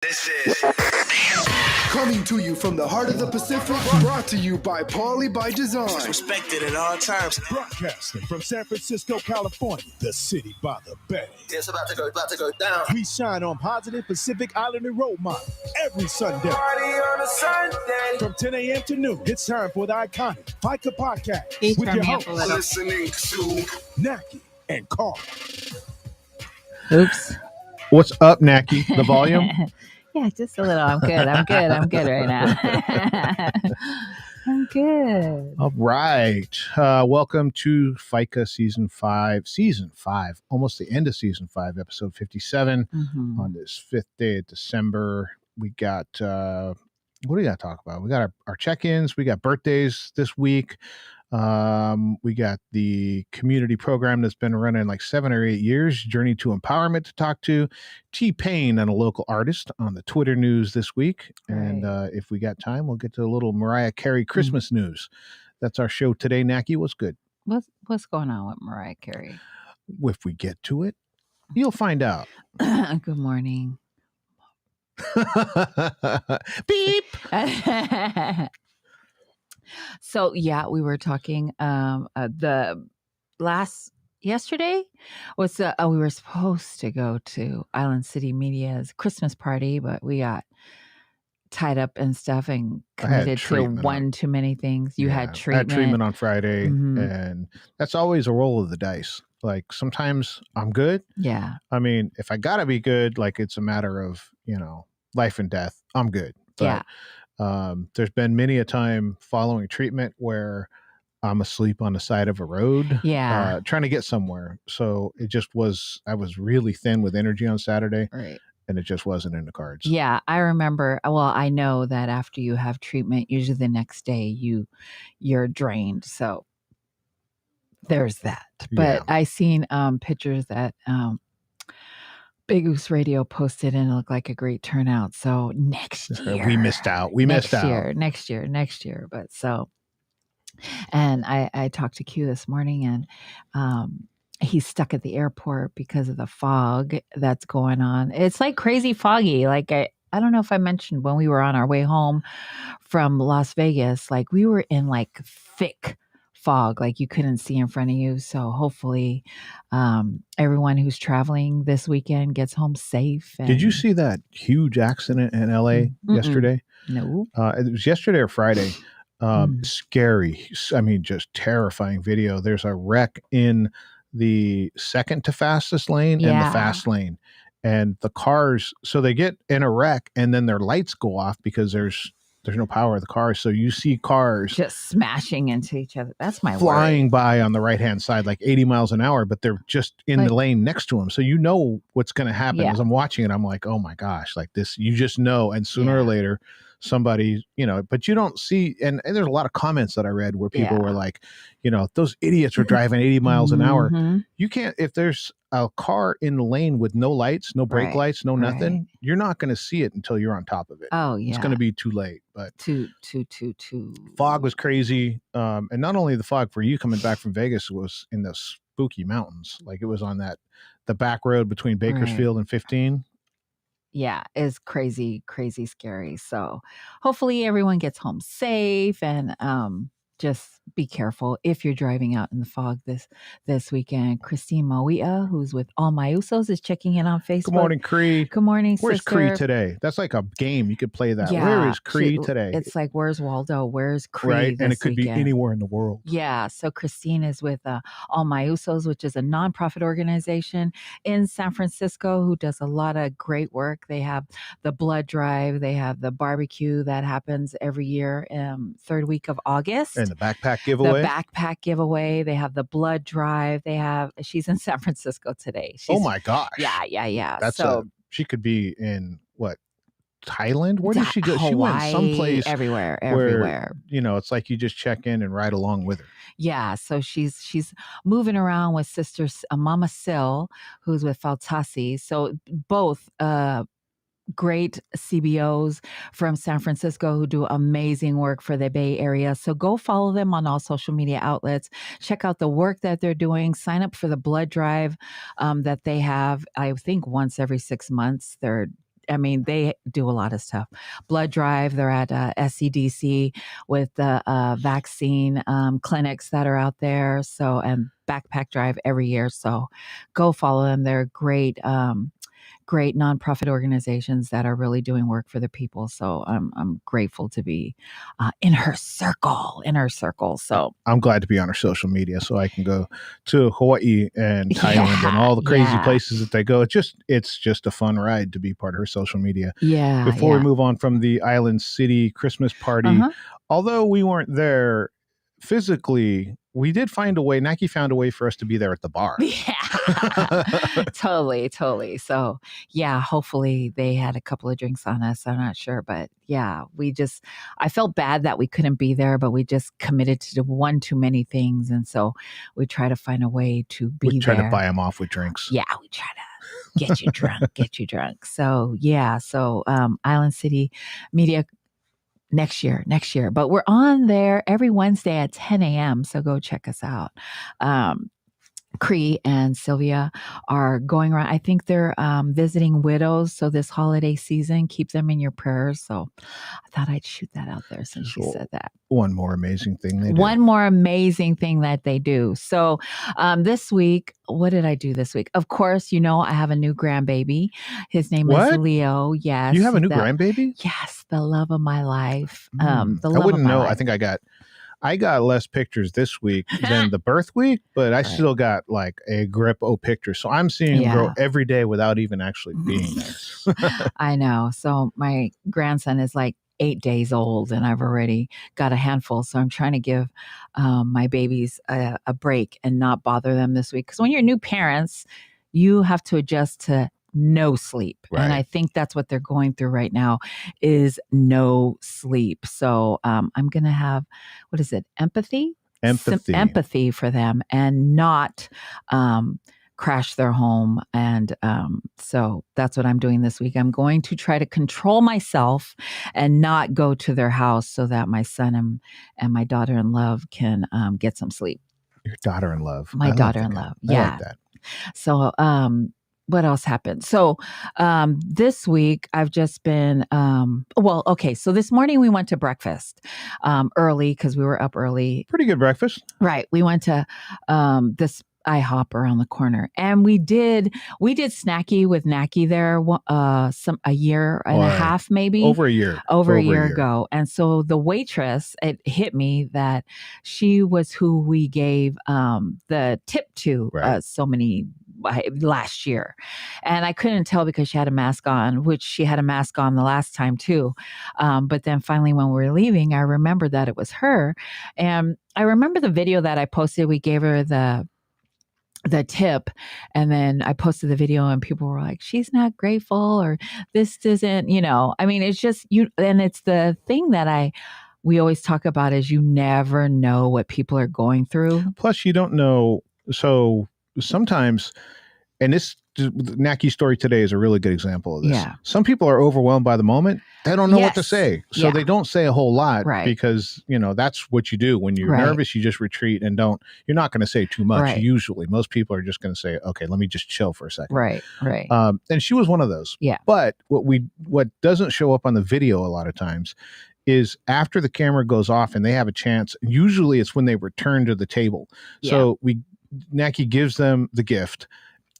This is coming to you from the heart of the Pacific, brought to you by Paulie by Design. Respected at all times. Broadcasting from San Francisco, California, the city by the bay. It's about to go down. We shine on positive Pacific Islander role model every Sunday. Party on a Sunday. From 10 a.m. to noon, it's time for the iconic Faika Broadcast Please with turn your me up hosts, a little. Listening to Naki and Carl. Oops. What's up, Naki? The volume? Yeah, just a little. I'm good right now. I'm good. All right. Welcome to FICA Season 5, almost the end of Season 5, Episode 57. On this 5th day of December. We got, what do we got to talk about? We got our check-ins. We got birthdays this week. We got the community program that's been running like 7 or 8 years, Journey to Empowerment, to talk to T-Pain and a local artist on the Twitter news this week. Right. And if we got time, we'll get to a little Mariah Carey Christmas news. That's our show today. Naki, what's good? What's going on with Mariah Carey? If we get to it, you'll find out. Good morning. Beep. So yeah, we were talking yesterday was we were supposed to go to Island City Media's Christmas party, but we got tied up and stuff and committed to one too many things. You had treatment. I had treatment on Friday, and that's always a roll of the dice. Like sometimes I'm good. Yeah. I mean, if I gotta be good, like it's a matter of, life and death, I'm good. But, yeah. There's been many a time following treatment where I'm asleep on the side of a road, trying to get somewhere. So I was really thin with energy on Saturday, right, and it just wasn't in the cards. Yeah, I remember. Well, I know that after you have treatment, usually the next day you're drained. So there's that. But I seen pictures that Big Goose Radio posted, and it looked like a great turnout. So next year. We missed out. Next year. But so, and I talked to Q this morning, and he's stuck at the airport because of the fog that's going on. It's like crazy foggy. Like I don't know if I mentioned when we were on our way home from Las Vegas, like we were in like thick fog, like you couldn't see in front of you. So hopefully everyone who's traveling this weekend gets home safe. Did you see that huge accident in LA yesterday? No. It was yesterday or Friday. Scary. I mean, just terrifying video. There's a wreck in the second to fastest lane and the fast lane. And the cars, so they get in a wreck and then their lights go off because there's no power in the cars. So you see cars just smashing into each other. That's my flying worry. by on the right-hand side, like 80 miles an hour, but they're just in the lane next to them. So you know what's going to happen. As I'm watching it, I'm like, oh my gosh, like this, you just know. And sooner or later, somebody, but you don't see, and there's a lot of comments that I read where people were like, those idiots were driving 80 miles an hour. You can't, if there's a car in the lane with no lights, no brake lights, no nothing, you're not going to see it until you're on top of it. Oh yeah. It's going to be too late. But too. Fog was crazy. And not only the fog for you coming back from Vegas was in the spooky mountains. Like it was on the back road between Bakersfield and 15. Yeah, it's crazy, crazy scary. So hopefully everyone gets home safe, and just be careful if you're driving out in the fog this weekend. Christine Moia, who's with All My Usos, is checking in on Facebook. Good morning, Cree. Good morning, Where's sister. Cree today? That's like a game. You could play that. Yeah, where is Cree today? It's like, where's Waldo? Where's Cree? Right, and it could weekend? be anywhere in the world. Yeah, so Christine is with All My Usos, which is a nonprofit organization in San Francisco who does a lot of great work. They have the blood drive. They have the barbecue that happens every year, third week of August. And the backpack giveaway. The backpack giveaway. They have the blood drive. She's in San Francisco today. Oh my gosh. Yeah. That's so she could be in what? Thailand? Where did she go? Hawaii, she went someplace everywhere. Where, it's like you just check in and ride along with her. Yeah, so she's moving around with sister Mama Sil, who's with Faltasi. So both great CBOs from San Francisco who do amazing work for the Bay Area. So go follow them on all social media outlets. Check out the work that they're doing. Sign up for the blood drive that they have, I think, once every 6 months. They're I mean, they do a lot of stuff. Blood drive. They're at SCDC with the vaccine clinics that are out there. So, and backpack drive every year. So go follow them. They're great. Great nonprofit organizations that are really doing work for the people. So I'm grateful to be in her circle. So I'm glad to be on her social media so I can go to Hawaii and Thailand and all the crazy places that they go. It's just a fun ride to be part of her social media. Yeah. Before we move on from the Island City Christmas party, although we weren't there physically, we did find a way. Nike found a way for us to be there at the bar. Yeah, totally. So yeah, hopefully they had a couple of drinks on us. I'm not sure, but yeah, I felt bad that we couldn't be there, but we just committed to one too many things. And so we try to find a way to be there. We try to buy them off with drinks. Yeah, we try to get you drunk. So yeah, Island City Media next year. But we're on there every Wednesday at 10 a.m. So go check us out. Cree and Sylvia are going around. I think they're visiting widows. So this holiday season, keep them in your prayers. So I thought I'd shoot that out there since you said that. One more amazing thing they do. One more amazing thing that they do. So this week, what did I do this week? Of course, I have a new grandbaby. His name is Leo. Yes. You have a new grandbaby? Yes. The love of my life. I wouldn't know. I think I got less pictures this week than the birth week, but I still got like a grip of pictures. So I'm seeing him grow every day without even actually being there. I know. So my grandson is like 8 days old and I've already got a handful. So I'm trying to give my babies a break and not bother them this week. Because when you're new parents, you have to adjust to no sleep. Right. And I think that's what they're going through right now is no sleep. So I'm going to have, empathy? Empathy for them and not crash their home. And so that's what I'm doing this week. I'm going to try to control myself and not go to their house so that my son and my daughter-in-law can get some sleep. Your daughter-in-law. My daughter-in-law. Yeah. I like that. So what else happened? So this week I've just been, so this morning we went to breakfast early because we were up early. Pretty good breakfast. Right. We went to this IHOP around the corner and we did snacky with Naki there a year and a half, maybe over a year ago. And so the waitress, it hit me that she was who we gave the tip to so many last year. And I couldn't tell because she had a mask on, which she had a mask on the last time too. But then finally when we were leaving, I remembered that it was her. And I remember the video that I posted. We gave her the tip. And then I posted the video and people were like, she's not grateful or this isn't, I mean, it's just and it's the thing that we always talk about is you never know what people are going through. Plus you don't know. So sometimes, and this Naki's story today is a really good example of this. Yeah. Some people are overwhelmed by the moment. They don't know what to say. So they don't say a whole lot because, that's what you do. When you're nervous, you just retreat and you're not going to say too much. Usually most people are just going to say, okay, let me just chill for a second. Right. And she was one of those. Yeah. But what doesn't show up on the video a lot of times is after the camera goes off and they have a chance, usually it's when they return to the table. Yeah. So Naki gives them the gift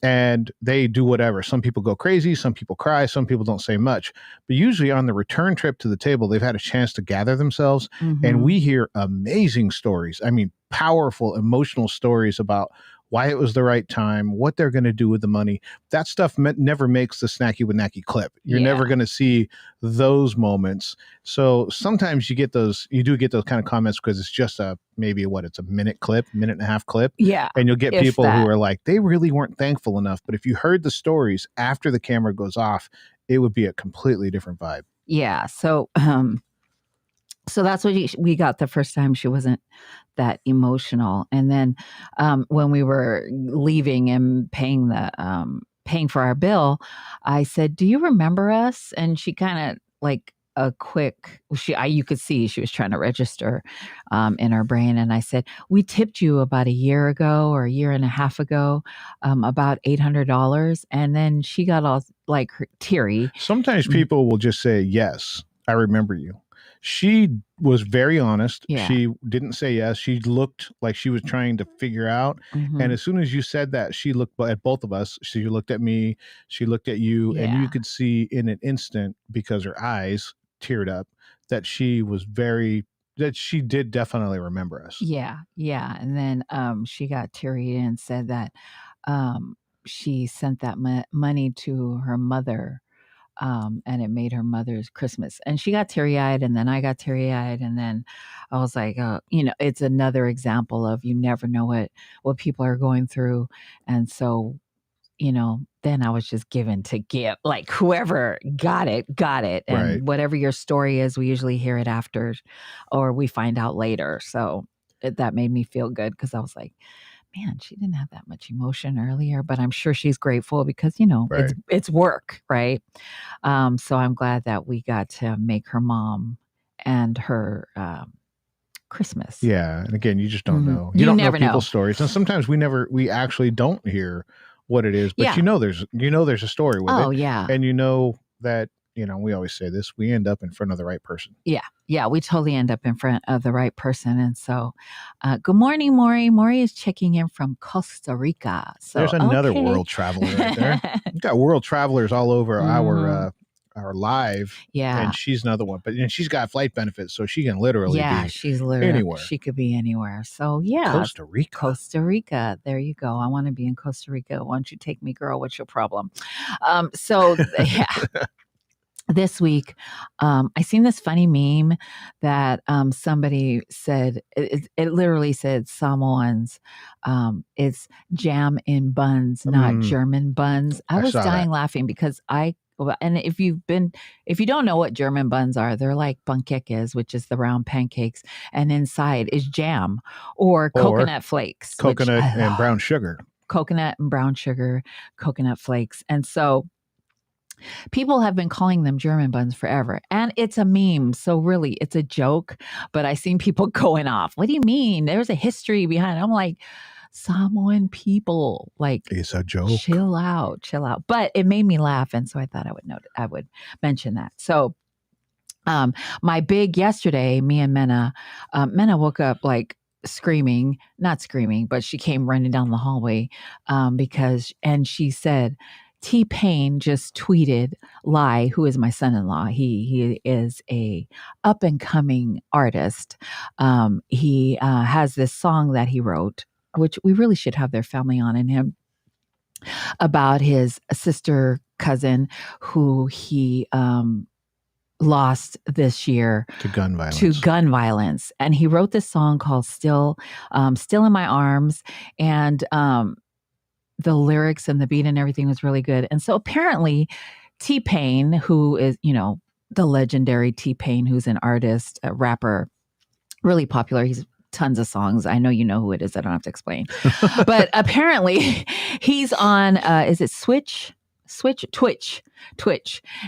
and they do whatever. Some people go crazy, some people cry, some people don't say much. But usually on the return trip to the table, they've had a chance to gather themselves. Mm-hmm. And we hear amazing stories. I mean, powerful, emotional stories about why it was the right time, what they're going to do with the money. That stuff never makes the Snacky with Naki clip. You're never going to see those moments. So sometimes you do get those kind of comments because it's just it's a minute and a half clip. Yeah. And you'll get people who are like, they really weren't thankful enough. But if you heard the stories after the camera goes off, it would be a completely different vibe. Yeah. So that's what we got the first time. She wasn't that emotional. And then when we were leaving and paying for our bill, I said, do you remember us? And she kind of like you could see she was trying to register in her brain. And I said, we tipped you about a year ago or a year and a half ago, about $800. And then she got all like teary. Sometimes people will just say, yes, I remember you. She was very honest. Yeah. She didn't say yes. She looked like she was trying to figure out. Mhm. And as soon as you said that, she looked at both of us. She looked at me. She looked at you. And Yeah. you could see in an instant, because her eyes teared up, that she did definitely remember us. Yeah. And then she got teary and said that she sent that money to her mother. And it made her mother's Christmas. And she got teary-eyed, and then I got teary-eyed, and then I was like, it's another example of you never know what people are going through. And so, then I was just given to give, like whoever got it. And Right. whatever your story is, we usually hear it after, or we find out later. So that made me feel good, because I was like, man, she didn't have that much emotion earlier, but I'm sure she's grateful because, Right. it's work, right? So I'm glad that we got to make her mom and her Christmas. Yeah. And again, you just don't Mhm. know. You don't never know people's know. stories. And sometimes we actually don't hear what it is, but Yeah. there's a story with it. Oh, yeah. And that, we always say this, we end up in front of the right person. Yeah, we totally end up in front of the right person. And so, good morning, Maury. Maury is checking in from Costa Rica. So There's another okay. world traveler right there. We've got world travelers all over our live. Yeah. And she's another one, but she's got flight benefits, so she can literally be she's literally anywhere. She could be anywhere. So yeah, Costa Rica. There you go. I want to be in Costa Rica. Why don't you take me, girl? What's your problem? So yeah. This week, I seen this funny meme that somebody said. It literally said Samoans. It's jam in buns, not German buns. I was dying laughing because and if you don't know what German buns are, they're like panqueques, which is the round pancakes, and inside is jam or coconut flakes, coconut and brown sugar, coconut flakes, and so. People have been calling them German buns forever, and it's a meme. So really, it's a joke, but I seen people going off. What do you mean? There's a history behind it. I'm like, Samoan people, like, it's a joke. Chill out. But it made me laugh, and so I thought I would mention that. So, my big yesterday, me and Mena woke up like not screaming, but she came running down the hallway and she said, T-Pain just tweeted Lai, who is my son-in-law. He is a up and coming artist. He has this song that he wrote, which we really should have their family on in him, about his sister cousin who he lost this year to gun violence. And he wrote this song called Still in My Arms. And the lyrics and the beat and everything was really good. And so apparently T-Pain, who is, the legendary T-Pain, who's an artist, a rapper, really popular. He's tons of songs. I know you know who it is. I don't have to explain. But apparently he's on, is it Twitch.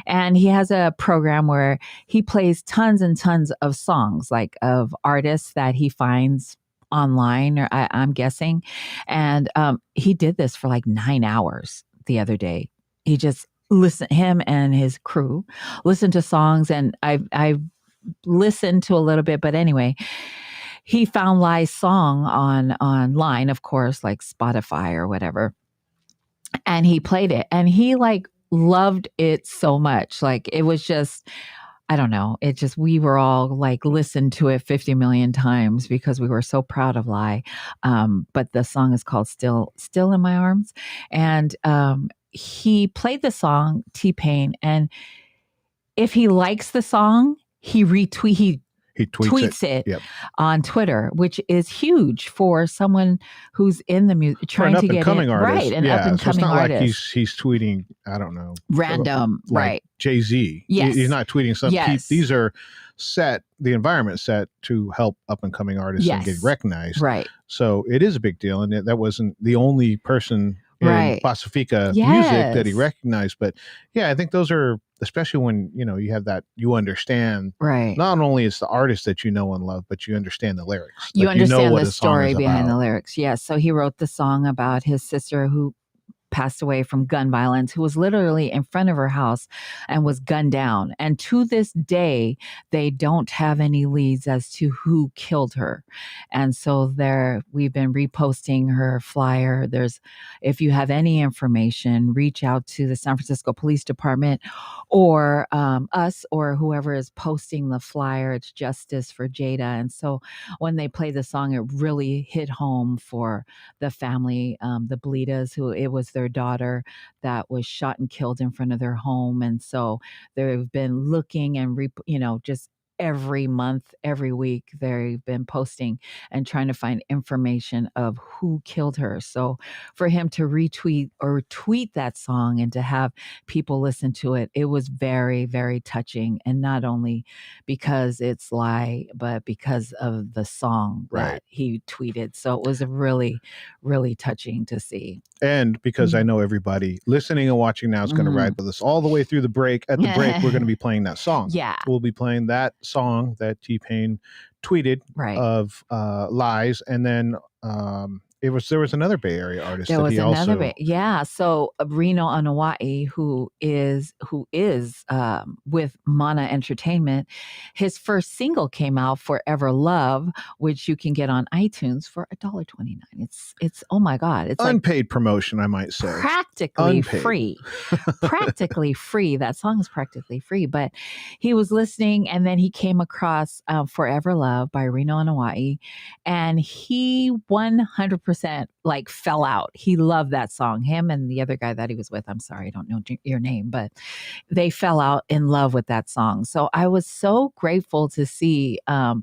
And he has a program where he plays tons and tons of songs, like of artists that he finds online, or I'm guessing. And he did this for like 9 hours the other day. He just him and his crew listened to songs, and I've listened to a little bit, but anyway, he found Lai's song online, of course, like Spotify or whatever. And he played it, and he like loved it so much. Like it was just, I don't know. It just, we were all like listened to it 50 million times because we were so proud of Lai. But the song is called Still in My Arms. And he played the song, T-Pain. And if he likes the song, he tweets it on Twitter, which is huge for someone who's in the music, trying to get in. Right, an up and coming artist. Like he's tweeting, I don't know, random, like right? Jay-Z. Yes, he's not tweeting something. Yes. These are the environment set to help up and coming artists and get recognized. Right. So it is a big deal, and that wasn't the only person in Pacifica music that he recognized. But yeah, I think those are, especially when you have that, you understand, right? Not only is the artist that you know and love, but you understand the lyrics. You understand the story behind the lyrics. Yes. So he wrote the song about his sister who passed away from gun violence, who was literally in front of her house and was gunned down. And to this day, they don't have any leads as to who killed her. And so we've been reposting her flyer. If you have any information, reach out to the San Francisco Police Department or us or whoever is posting the flyer. It's Justice for Jada. And so when they play the song, it really hit home for the family, the Bleedas, who it was their daughter that was shot and killed in front of their home. And so they've been looking and, just every month, every week, they've been posting and trying to find information of who killed her. So for him to retweet or tweet that song and to have people listen to it, it was very, very touching. And not only because it's Lai, but because of the song that he tweeted. So it was really, really touching to see. And because I know everybody listening and watching now is going to ride with us all the way through the break. At the break, we're going to be playing that song. Yeah. We'll be playing that song that T-Pain tweeted of Lies. And then there was another Bay Area artist There that was he another also... bit. Yeah. So Reno Onawai, who is with Mana Entertainment, his first single came out, Forever Love, which you can get on iTunes for $1.29. It's oh my God. It's unpaid promotion, I might say. Practically free. Practically free. That song is practically free. But he was listening and then he came across Forever Love by Reno Onawai, and he 100% fell out. He loved that song. Him and the other guy that he was with, I'm sorry, I don't know your name, but they fell out in love with that song. So I was so grateful to see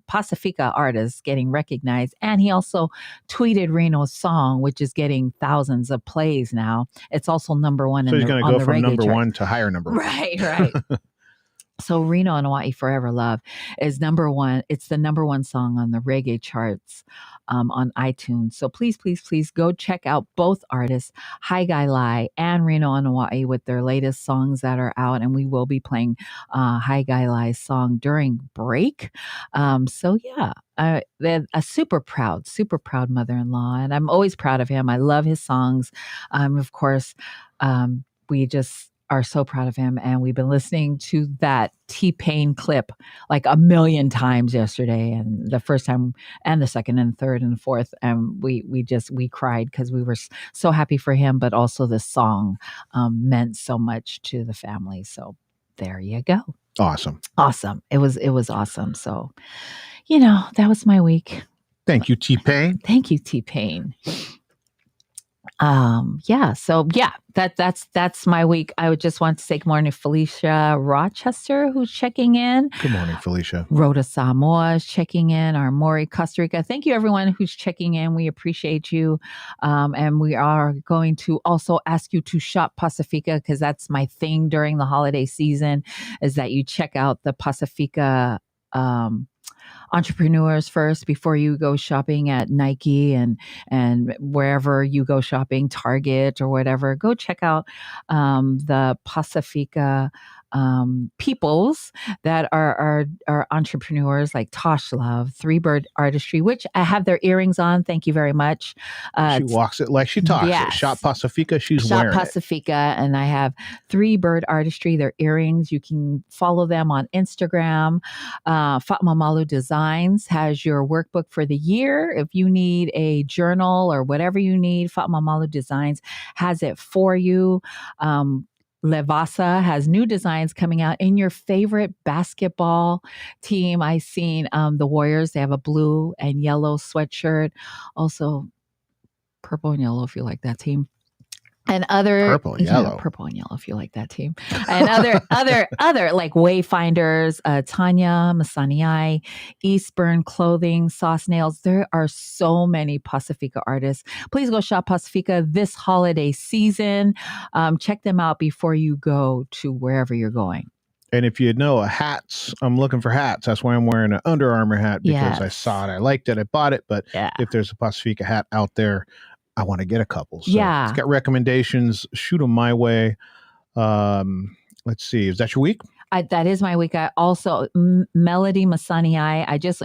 Pacifica artists getting recognized. And he also tweeted Reno's song, which is getting thousands of plays now. It's also number one. So he's going to go from number chart. one to higher number one. Right. So Reno Onawai, Forever Love is number one. It's the number one song on the reggae charts on iTunes. So please, please, please go check out both artists, Hi Guy Lai and Reno Onawai, with their latest songs that are out. And we will be playing Hi Guy Lai's song during break. So yeah, they're a super proud mother-in-law. And I'm always proud of him. I love his songs. Of course, we just are so proud of him. And we've been listening to that T-Pain clip like a million times yesterday, and the first time and the second and third and fourth. And we cried because we were so happy for him, but also the song meant so much to the family. So there you go. Awesome. It was awesome. So, that was my week. Thank you, T-Pain. Thank you, T-Pain. That's my week. I would just want to say good morning to Felicia Rochester, who's checking in. Good morning, Felicia. Rhoda Samoa is checking in. Our Maury Costa Rica. Thank you, everyone who's checking in. We appreciate you. And we are going to also ask you to shop Pacifica, because that's my thing during the holiday season, is that you check out the Pacifica entrepreneurs first before you go shopping at Nike and wherever you go shopping, Target or whatever. Go check out the Pacifica peoples that are entrepreneurs, like Tosh Love, Three Bird Artistry, which I have their earrings on. Thank you very much. She walks it like she talks it. Shop Pacifica, she's wearing Pacifica, and I have Three Bird Artistry, their earrings. You can follow them on Instagram. Fatma Malu Designs has your workbook for the year. If you need a journal or whatever you need, Fatma Malu Designs has it for you. Levasa has new designs coming out in your favorite basketball team. I've seen the Warriors. They have a blue and yellow sweatshirt. Also, purple and yellow if you like that team. And other purple and yellow if you like that team, and other like Wayfinders, Tanya Masaniai, Eastburn Clothing, Sauce Nails. There are so many Pacifica artists. Please go shop Pacifica this holiday season. Check them out before you go to wherever you're going. And if you know hats, I'm looking for hats. That's why I'm wearing an Under Armour hat, because I saw it, I liked it, I bought it. But if there's a Pacifica hat out there, I want to get a couple. So it's got recommendations. Shoot them my way. Let's see. Is that your week? That is my week. I also Melody Masani.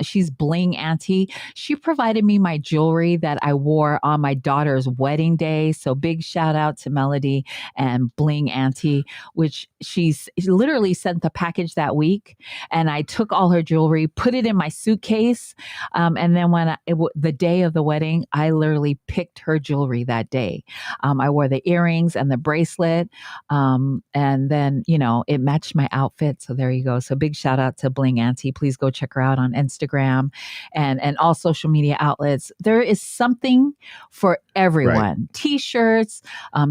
She's Bling Auntie. She provided me my jewelry that I wore on my daughter's wedding day. So big shout out to Melody and Bling Auntie, which she literally sent the package that week, and I took all her jewelry, put it in my suitcase, and then when the day of the wedding, I literally picked her jewelry that day. I wore the earrings and the bracelet, and then it matched my outfit. So there you go. So big shout out to Bling Auntie. Please go check her out on Instagram and all social media outlets. There is something for everyone. Right. T-shirts,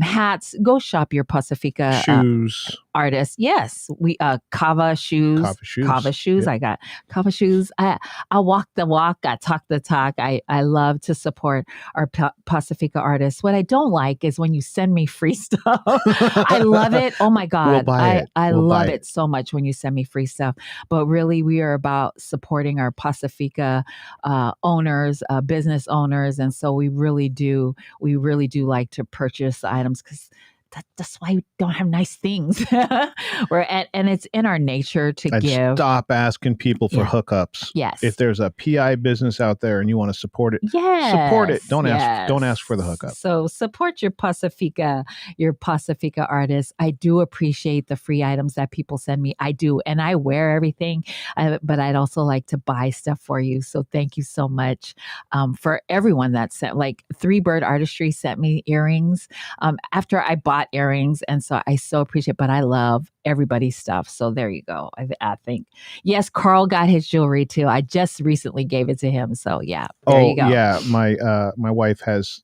hats. Go shop your Pacifica Shoes. Artist. Yes. We Kava shoes. Yep. I got Kava shoes. I walk the walk. I talk the talk. I love to support our Pacifica artists. What I don't like is when you send me free stuff. I love it. Oh my God. We'll buy it. I We'll love buy it so much when you send me free stuff. But really, we are about supporting our Pacifica owners, business owners. And so we really do like to purchase items because that's why we don't have nice things. And it's in our nature to give. Stop asking people for hookups. Yes. If there's a PI business out there and you want to support it, support it. Don't ask for the hookup. So support your Pacifica artists. I do appreciate the free items that people send me. I do, and I wear everything, but I'd also like to buy stuff for you. So thank you so much for everyone that sent. Like Three Bird Artistry sent me earrings after I bought earrings, and so I so appreciate. But I love everybody's stuff. So there you go. I think yes, Carl got his jewelry too. I just recently gave it to him. So yeah, there you go. Yeah, my wife has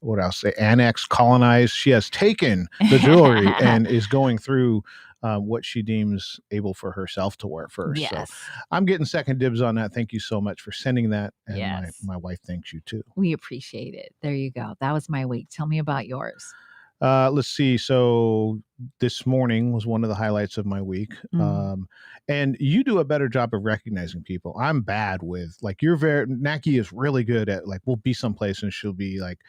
what else? Say annexed, colonized. She has taken the jewelry and is going through what she deems able for herself to wear first. Yes. So I'm getting second dibs on that. Thank you so much for sending that. And yes. my wife thanks you too. We appreciate it. There you go. That was my week. Tell me about yours. Let's see. So this morning was one of the highlights of my week. And you do a better job of recognizing people. I'm bad with Naki is really good at we'll be someplace and she'll be like,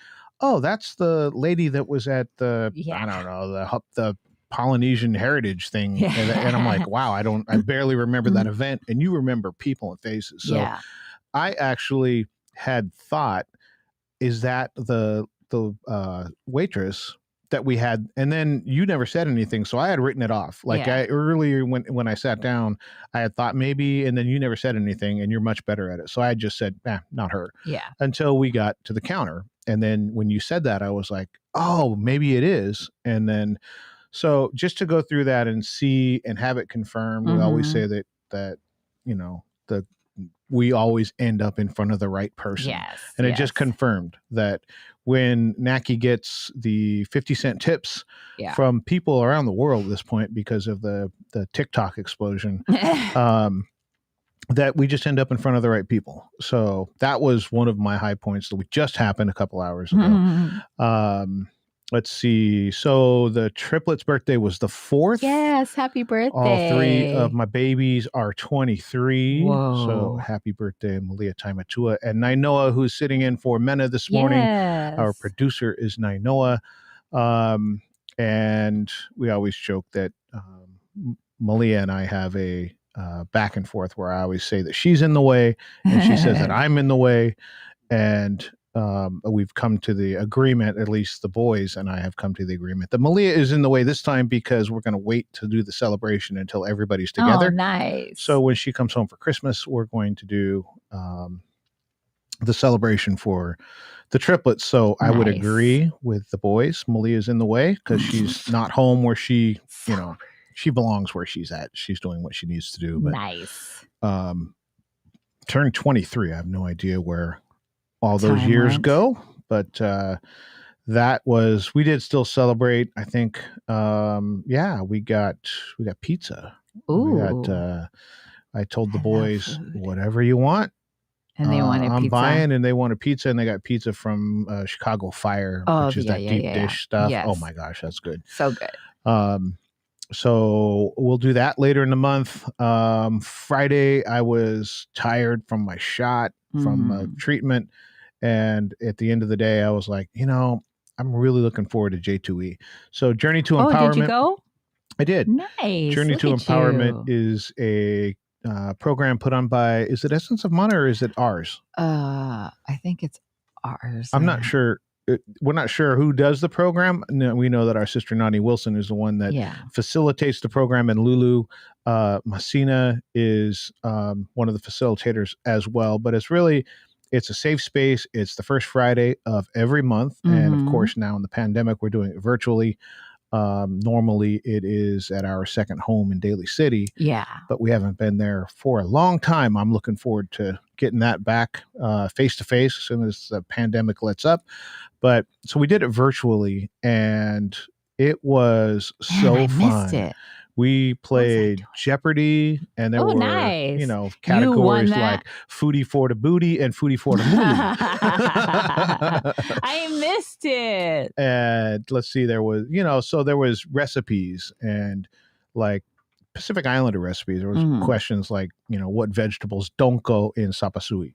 oh, that's the lady that was at the, I don't know, the Polynesian heritage thing. Yeah. And I'm like, wow, I barely remember that event. And you remember people and faces. So I actually had thought, is that the waitress that we had, and then you never said anything, so I had written it off. Earlier when I sat down, I had thought maybe, and then you never said anything, and you're much better at it. So I just said, not her. Yeah. Until we got to the counter, and then when you said that, I was like, oh, maybe it is. And then, so just to go through that and see and have it confirmed, we always say that we always end up in front of the right person. Yes. And it just confirmed that when Naki gets the 50-cent tips from people around the world at this point because of the TikTok explosion, that we just end up in front of the right people. So that was one of my high points that just happened a couple hours ago. Let's see. So the triplets' birthday was the 4th. Yes, happy birthday. All 3 of my babies are 23. Whoa. So happy birthday, Malia Taimatua. And Nainoa, who's sitting in for Mena this morning. Yes. Our producer is Nainoa. And we always joke that Malia and I have a back and forth where I always say that she's in the way and she says that I'm in the way. And we've come to the agreement, at least the boys and I have come to the agreement that Malia is in the way this time because we're going to wait to do the celebration until everybody's together. Oh, nice. So when she comes home for Christmas, we're going to do the celebration for the triplets. So I would agree with the boys. Malia's in the way because she's not home where she, she belongs where she's at. She's doing what she needs to do. But, nice. Turned 23. I have no idea where all those years go, but we did still celebrate. I think we got pizza. Ooh. I told the boys whatever you want, and they wanted I'm pizza. buying, and they wanted pizza, and they got pizza from Chicago Fire, which is that deep dish stuff. Yes. Oh my gosh, that's good. So good. So we'll do that later in the month. Friday, I was tired from my shot from treatment. And at the end of the day, I was like, I'm really looking forward to J2E. So Journey to Empowerment. Did you go? I did. Nice. Journey Look to at Empowerment you. is a program put on by, is it Essence of Mana or is it ours? I think it's ours. I'm not sure. We're not sure who does the program. No, we know that our sister Nani Wilson is the one that Yeah. facilitates the program, and Lulu Messina is one of the facilitators as well. But it's a safe space. It's the first Friday of every month, and of Mhm. course, now in the pandemic, we're doing it virtually. Normally, it is at our second home in Daly City. Yeah. But we haven't been there for a long time. I'm looking forward to getting that back face to face as soon as the pandemic lets up. But so we did it virtually, and it was Man, so I missed fun. it. We What was I played doing? Jeopardy, and there Oh, were, nice. you know, You won categories that? like Foodie for the Booty and Foodie for the Moolie. I missed it. And let's see, there was, so there was recipes and like Pacific Islander recipes. There was questions like, what vegetables don't go in sapasui.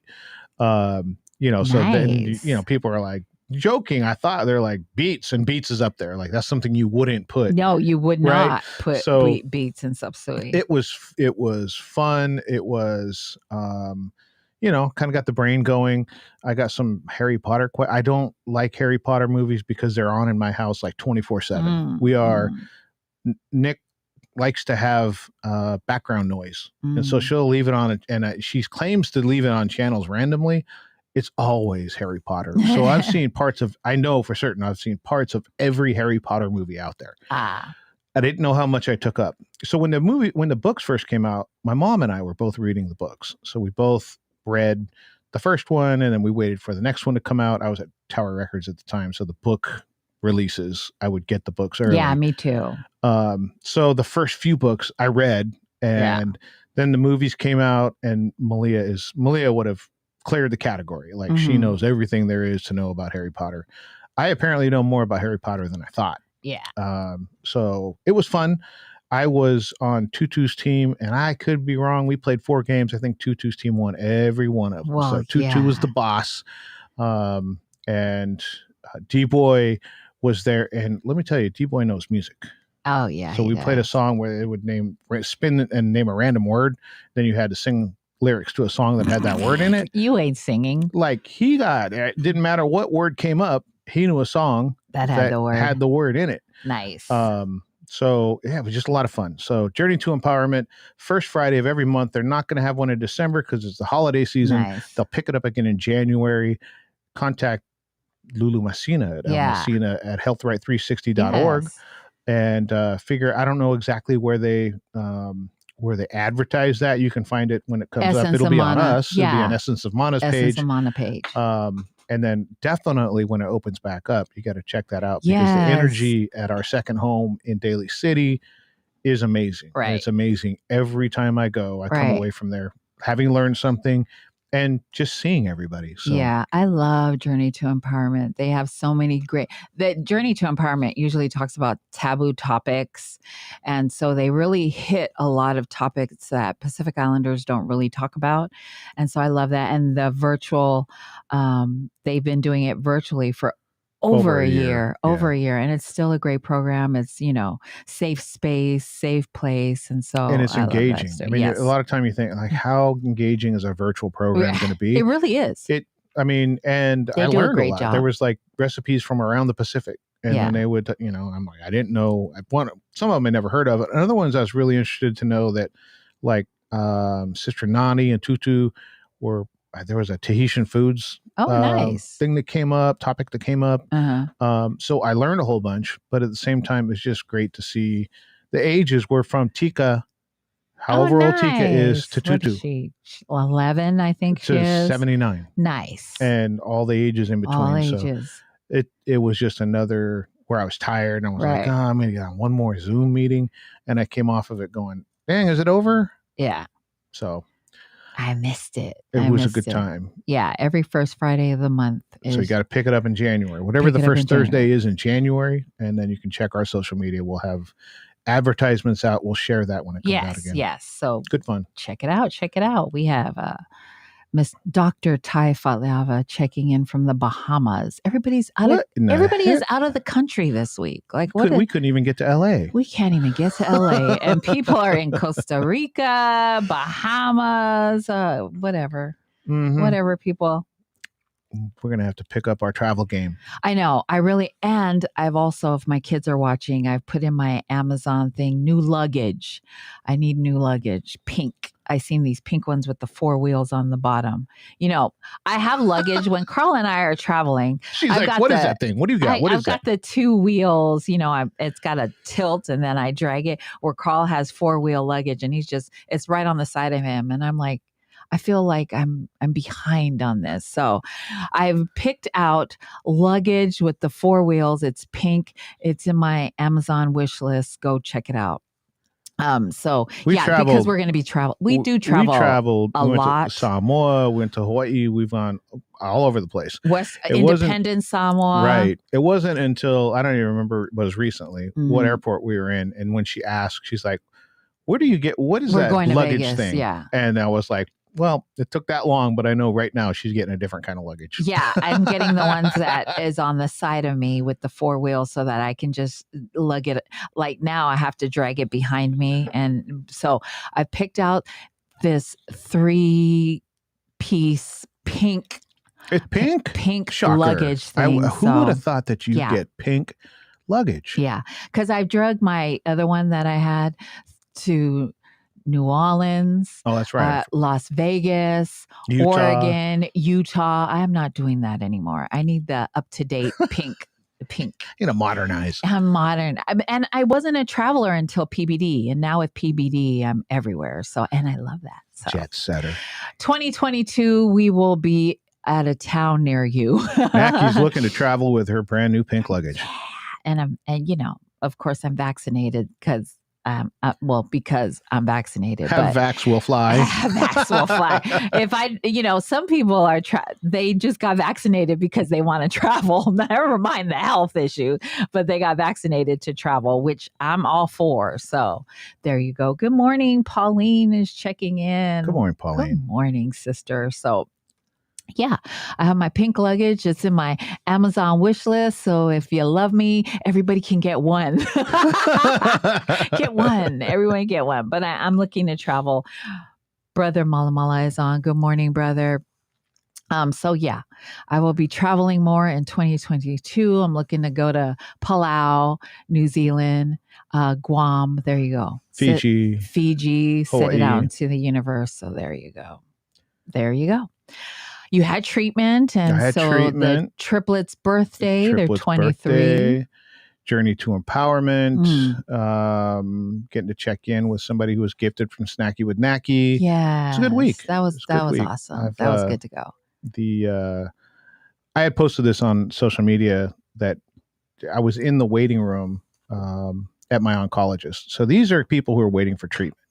So then, Nice. people are like joking. I thought they're like beets, and beets is up there. Like that's something you wouldn't put. No, you would Right? not put So beets in sapsui. it was fun. It was, kind of got the brain going. I got some Harry Potter. I don't like Harry Potter movies because they're on in my house like 24/7. We are, Nick likes to have background noise. And so she'll leave it on, and she claims to leave it on channels randomly. It's always Harry Potter. So I've seen I know for certain I've seen parts of every Harry Potter movie out there. I didn't know how much I took up. So when the books first came out, my mom and I were both reading the books. So we both read the first one, and then we waited for the next one to come out. I was at Tower Records at the time, so the book releases, I would get the books early. Yeah, me too. So the first few books I read, and then the movies came out, and Malia would have cleared the category. Like she knows everything there is to know about Harry Potter. I apparently know more about Harry Potter than I thought. Yeah. So it was fun. I was on Tutu's team, and I could be wrong. We played 4 games. I think Tutu's team won every one of them. Well, so Tutu was the boss. And D-Boy was there. And let me tell you, D-Boy knows music. Oh, yeah. So we played a song where it would spin and name a random word. Then you had to sing lyrics to a song that had that word in it. You ain't singing. Like it didn't matter what word came up. He knew a song that had the word in it. Nice. So yeah, it was just a lot of fun. So Journey to Empowerment, first Friday of every month. They're not going to have one in December because it's the holiday season. Nice. They'll pick it up again in January. Contact Lulu Messina at Messina at healthright360.org. Yes. And I don't know exactly where they advertise that. You can find it when it comes up. It'll be on us. Yeah. It'll be on Essence of Mana's page. Essence of Mana page. And then definitely when it opens back up, you got to check that out because the energy at our second home in Daly City is amazing. Right. And it's amazing. Every time I go, I come away from there having learned something and just seeing everybody. So. Yeah, I love Journey to Empowerment. They have so many the Journey to Empowerment usually talks about taboo topics. And so they really hit a lot of topics that Pacific Islanders don't really talk about. And so I love that. And the virtual, they've been doing it virtually for over a year. And it's still a great program. It's, safe space, safe place. And so and it's engaging. I mean, a lot of time you think like, how engaging is a virtual program going to be? It really is. And I learned a lot. Job. There was like recipes from around the Pacific. And then they would, I'm like, I didn't know. Some of them I never heard of. And other ones I was really interested to know that like Sister Nani and Tutu there was a Tahitian foods nice topic that came up. So I learned a whole bunch, but at the same time, it's just great to see the ages were from Tika, however old Tika is, to Tutu. What is she? 11, I think she is. 79. Nice. And all the ages in between. All ages. So it was just another where I was tired and I was like, I'm going to get on one more Zoom meeting. And I came off of it going, dang, is it over? Yeah. So I missed it. It was a good time. Yeah, every first Friday of the month. So you got to pick it up in January. Whatever the first Thursday is in January, and then you can check our social media. We'll have advertisements out. We'll share that when it comes out again. Yes. So good fun. Check it out. We have Miss Dr. Tai Fatlava checking in from the Bahamas. Everybody's out What in of the everybody is heck? out of the country this week. Like what? We couldn't even get to LA. We can't even get to LA, and people are in Costa Rica, Bahamas, whatever, whatever. People. We're gonna have to pick up our travel game. I know. And I've also, if my kids are watching, I've put in my Amazon thing, new luggage. I need new luggage, pink. I seen these pink ones with the 4 wheels on the bottom. I have luggage when Carl and I are traveling. She's like, "What is that thing? What do you got? What is I've got the 2 wheels. It's got a tilt, and then I drag it. Where Carl has 4-wheel luggage, and it's right on the side of him, and I'm like, I feel like I'm behind on this. So I've picked out luggage with the 4 wheels. It's pink. It's in my Amazon wish list. Go check it out. Because we're going to be travel. We do travel. We traveled a lot. To Samoa, went to Hawaii. We've gone all over the place. Independence, Samoa. Right. It wasn't until, I don't even remember, it was recently, what airport we were in. And when she asked, she's like, what is that luggage Vegas, thing? Yeah. And I was like, well, it took that long, but I know right now she's getting a different kind of luggage. Yeah, I'm getting the ones that is on the side of me with the 4 wheels so that I can just lug it. Like now I have to drag it behind me. And so I picked out this 3-piece pink. It's pink? Pink Shocker. Luggage thing. Who would have thought that you'd get pink luggage? Yeah, because I've dragged my other one that I had to New Orleans. Oh, that's right. Las Vegas, Utah. Oregon, Utah. I am not doing that anymore. I need the up-to-date pink. Modernize. I'm modern. And I wasn't a traveler until PBD. And now with PBD, I'm everywhere. And I love that. So Jet setter. 2022, we will be at a town near you. Mackie's looking to travel with her brand new pink luggage. Yeah. And of course I'm vaccinated because I'm vaccinated. Vax will fly. Vax will fly. If some people are, they just got vaccinated because they want to travel. Never mind the health issue, but they got vaccinated to travel, which I'm all for. So there you go. Good morning. Pauline is checking in. Good morning, Pauline. Good morning, sister. So yeah, I have my pink luggage. It's in my Amazon wish list. So if you love me, everybody can get one. Get one. Everyone get one. But I'm looking to travel. Brother Malamala is on. Good morning, brother. So yeah, I will be traveling more in 2022. I'm looking to go to Palau, New Zealand, Guam. There you go. Fiji, Hawaii. Sit it out into the universe. So there you go. There you go. You had treatment, and the triplets' birthday, they're 23. Birthday, journey to empowerment, getting to check in with somebody who was gifted from Snacky with Nacky. Yeah. It's a good week. That was awesome. That was good to go. I had posted this on social media that I was in the waiting room at my oncologist. So these are people who are waiting for treatment.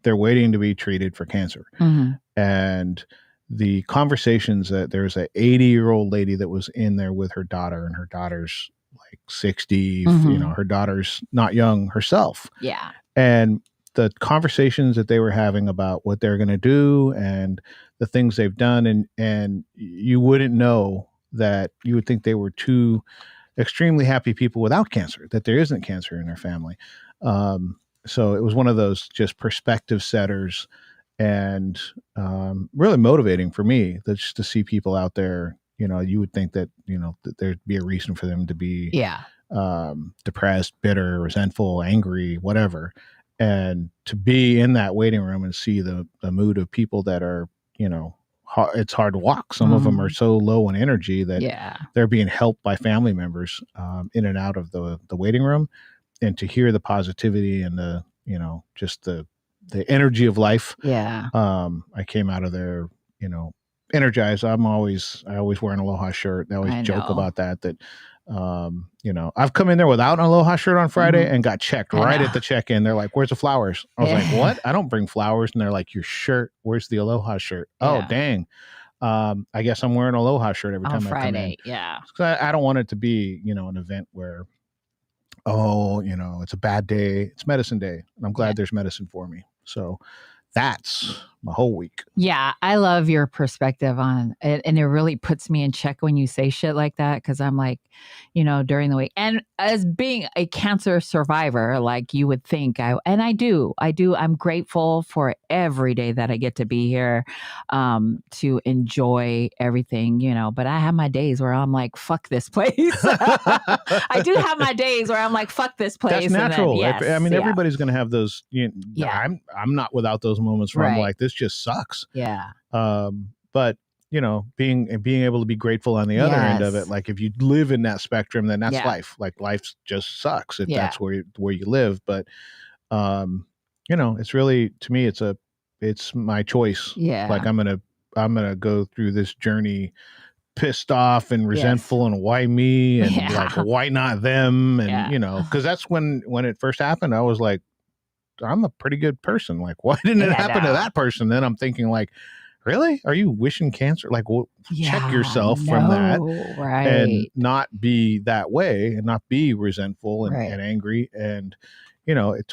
They're waiting to be treated for cancer. Mm-hmm. And the conversations that there's a 80-year-old lady that was in there with her daughter, and her daughter's like 60, her daughter's not young herself. Yeah. And the conversations that they were having about what they're going to do and the things they've done. And you wouldn't know that. You would think they were two extremely happy people without cancer, that there isn't cancer in their family. So it was one of those just perspective setters. And really motivating for me, that's just to see people out there. You would think that that there'd be a reason for them to be depressed, bitter, resentful, angry, whatever, and to be in that waiting room and see the mood of people that are it's hard to walk. Some of them are so low in energy that they're being helped by family members in and out of the waiting room, and to hear the positivity and the just the energy of life. Yeah. I came out of there, energized. I always wear an Aloha shirt. I always joke about that, I've come in there without an Aloha shirt on Friday and got checked right at the check-in. They're like, where's the flowers? I was like, what? I don't bring flowers. And they're like, your shirt, where's the Aloha shirt? Oh, dang. I guess I'm wearing an Aloha shirt every time I come in. Yeah. I don't want it to be, an event where, it's a bad day. It's medicine day. And I'm glad there's medicine for me. So that's my whole week. Yeah, I love your perspective on it. And it really puts me in check when you say shit like that. Cause I'm like, during the week. And as being a cancer survivor, like you would think I do. I'm grateful for every day that I get to be here to enjoy everything, but I have my days where I'm like, fuck this place. I do have my days where I'm like, fuck this place. That's natural. And then, yes, I mean, everybody's going to have those. I'm not without those moments where I'm like, this just sucks. Yeah. But being able to be grateful on the other end of it, like if you live in that spectrum, then that's life. Like life just sucks if that's where you live. But it's really, to me, it's my choice. Yeah. Like I'm gonna go through this journey pissed off and resentful and why me and like why not them, and because that's when it first happened, I was like, I'm a pretty good person, like why didn't it happen to that person? Then I'm thinking like, really, are you wishing cancer? Like, well, check yourself from that, and not be that way, and not be resentful and angry. And it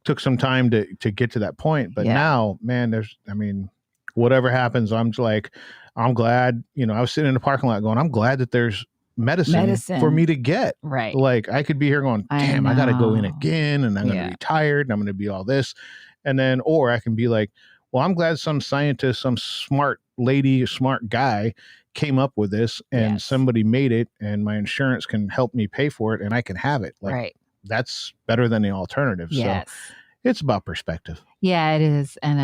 took some time to get to that point, but now, man, whatever happens, I'm just like, I'm glad, I was sitting in the parking lot going, I'm glad that there's medicine for me to get. Right. Like I could be here going, damn, I got to go in again, and I'm going to be tired, and I'm going to be all this. And then, or I can be like, well, I'm glad some scientist, some smart lady, smart guy came up with this, and somebody made it, and my insurance can help me pay for it, and I can have it. Like that's better than the alternative. Yes. So it's about perspective. Yeah, it is. And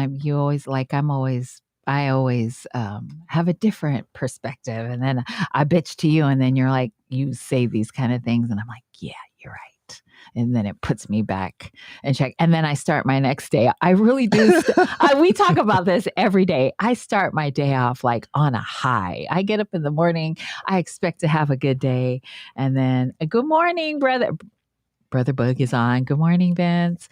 I always have a different perspective. And then I bitch to you, and then you're like, you say these kind of things. And I'm like, yeah, you're right. And then it puts me back in check. And then I start my next day. I really do. We talk about this every day. I start my day off like on a high. I get up in the morning. I expect to have a good day. And then, good morning, brother. Brother Bug is on. Good morning, Vince.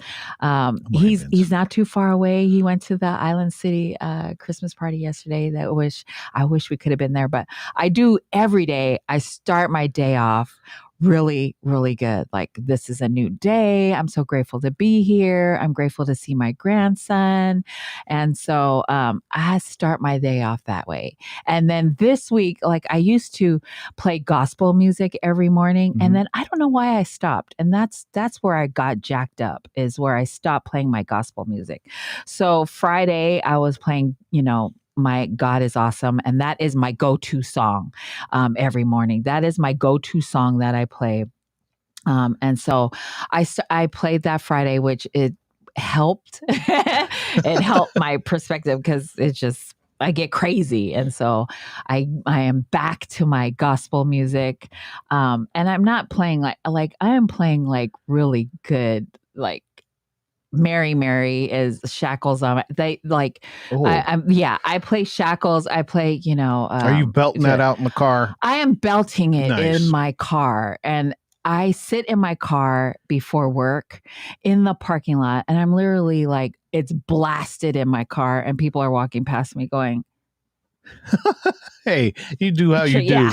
He's not too far away. He went to the Island City Christmas party yesterday. I wish we could have been there, but I do every day. I start my day off really, really good. Like, this is a new day. I'm so grateful to be here. I'm grateful to see my grandson. And so I start my day off that way. And then this week, like I used to play gospel music every morning. And then I don't know why I stopped. And that's where I got jacked up, is where I stopped playing my gospel music. So Friday I was playing, my God is awesome. And that is my go-to song every morning. That is my go-to song that I play. And so I played that Friday, which it helped. It helped my perspective, because I get crazy. And so I am back to my gospel music. And I'm not playing like I am playing like really good, like Mary is Shackles on. They like, I play Shackles. I play, are you belting that out in the car? I am belting it in my car. And I sit in my car before work in the parking lot, and I'm literally like, it's blasted in my car, and people are walking past me going, hey, you do how you do.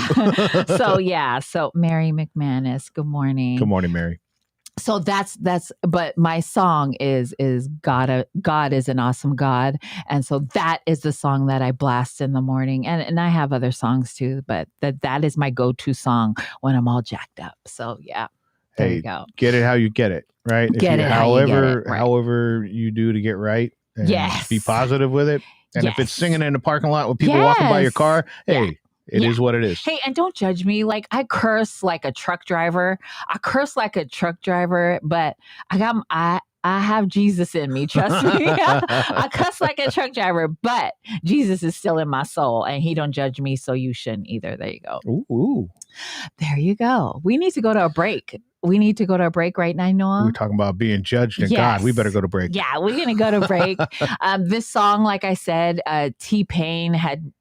So Mary McManus, good morning. Good morning, Mary. So but my song is God is an awesome God. And so that is the song that I blast in the morning. And I have other songs too, but that is my go-to song when I'm all jacked up. So yeah, there you go. Get it how you get it, right? However you do to get right. And be positive with it. And if it's singing in the parking lot with people walking by your car, hey, it is what it is. Hey, and don't judge me. Like, I curse like a truck driver. But I have Jesus in me. Trust me. I cuss like a truck driver, but Jesus is still in my soul, and he don't judge me. So you shouldn't either. There you go. Ooh. There you go. We need to go to a break. Right now, Noah. We're talking about being judged, and God, we better go to break. Yeah, we're going to go to break. This song, like I said, T-Pain had